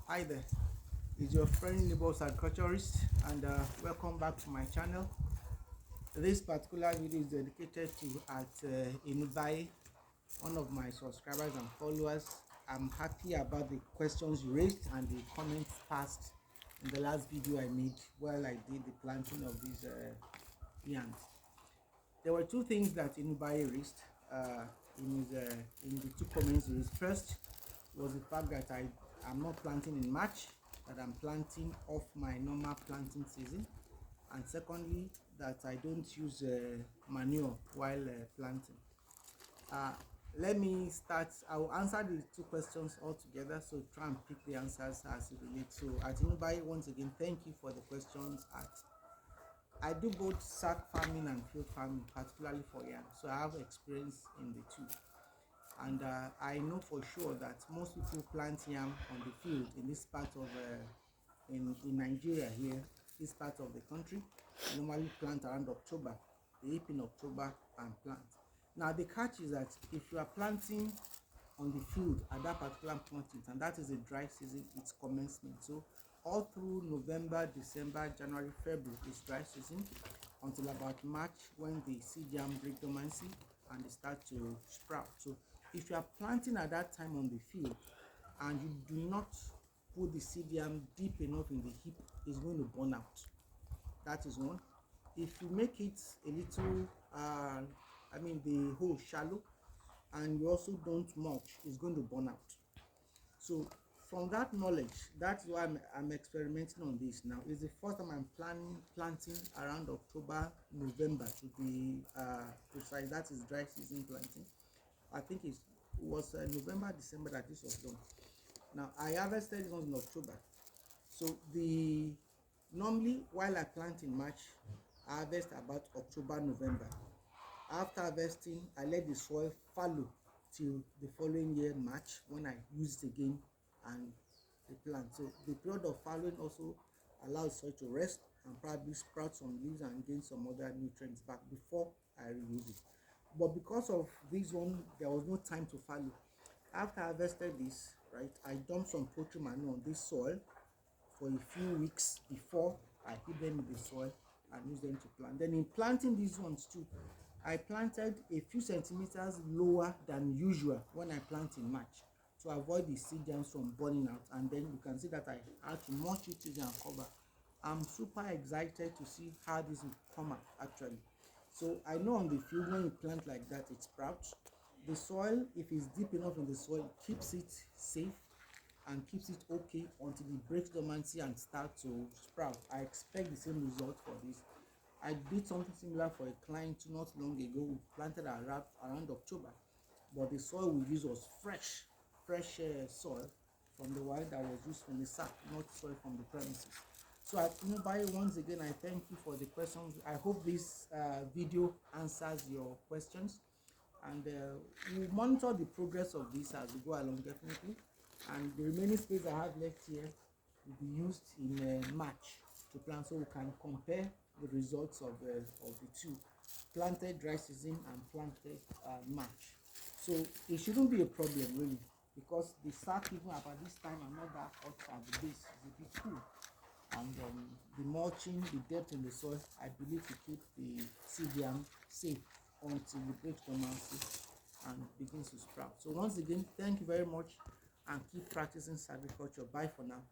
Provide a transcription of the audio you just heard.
Hi there, it's your friend Neighbors Agriculturist, and welcome back to my channel. This particular video is dedicated to Inubai, one of my subscribers and followers. I'm happy about the questions you raised and the comments passed in the last video I made while I did the planting of these yams. There were two things that Inubai raised in the two comments he raised. First was the fact that I am not planting in March, that I'm planting off my normal planting season, and secondly that I don't use manure while planting. uh, Let me start. I will answer the two questions all together, so try and pick the answers as it relates. So at Inubai, once again, thank you for the questions. I do both sack farming and field farming, particularly for yam, so I have experience in the two. And I know for sure that most people plant yam on the field in this part of in Nigeria here, this part of the country. They normally plant around October. They hip in October and plant. Now the catch is that if you are planting on the field at that particular point in time, that is a dry season, it's commencement. So all through November, December, January, February is dry season until about March, when the seed yam break dormancy and they start to sprout. So if you are planting at that time on the field and you do not put the seed yam deep enough in the heap, it's going to burn out. That is one. If you make it a little the hole shallow, and you also don't mulch, it's going to burn out. So from that knowledge, that's why I'm experimenting on this now. It's the first time I'm planting around October, November, to be precise. That is dry season planting. I think it was November, December that this was done. Now I harvested this one in October. So the normally while I plant in March, I harvest about October, November. After harvesting, I let the soil fallow till the following year March, when I use it again and replant. So the period of fallowing also allows soil to rest and probably sprout some leaves and gain some other nutrients back before I reuse it. But because of this one, there was no time to fallow. After I harvested this, right, I dumped some poultry manure on this soil for a few weeks before I put them in the soil and use them to plant. Then in planting these ones too, I planted a few centimeters lower than usual when I plant in March, to avoid the seed germs from burning out. And then you can see that I had to mulch it and cover. I'm super excited to see how this will come out actually. So I know on the field, when you plant like that, it sprouts. The soil, if it's deep enough in the soil, keeps it safe and keeps it okay until it breaks dormancy and starts to sprout. I expect the same result for this. I did something similar for a client not long ago. We planted around October, but the soil we used was fresh soil from the one that was used from the sack, not soil from the premises. So at Inubai, once again, I thank you for the questions. I hope this video answers your questions, and we'll monitor the progress of this as we go along, definitely. And the remaining space I have left here will be used in March to plant, so we can compare the results of the two, planted dry season and planted March. So it shouldn't be a problem really, because the sack, even about this time, are not that hot at the base. It's a bit cool, and the mulching, the depth in the soil, I believe, to keep the seed yam safe until it breaks dormancy and begins to sprout. So once again, thank you very much, and keep practicing agriculture. Bye for now.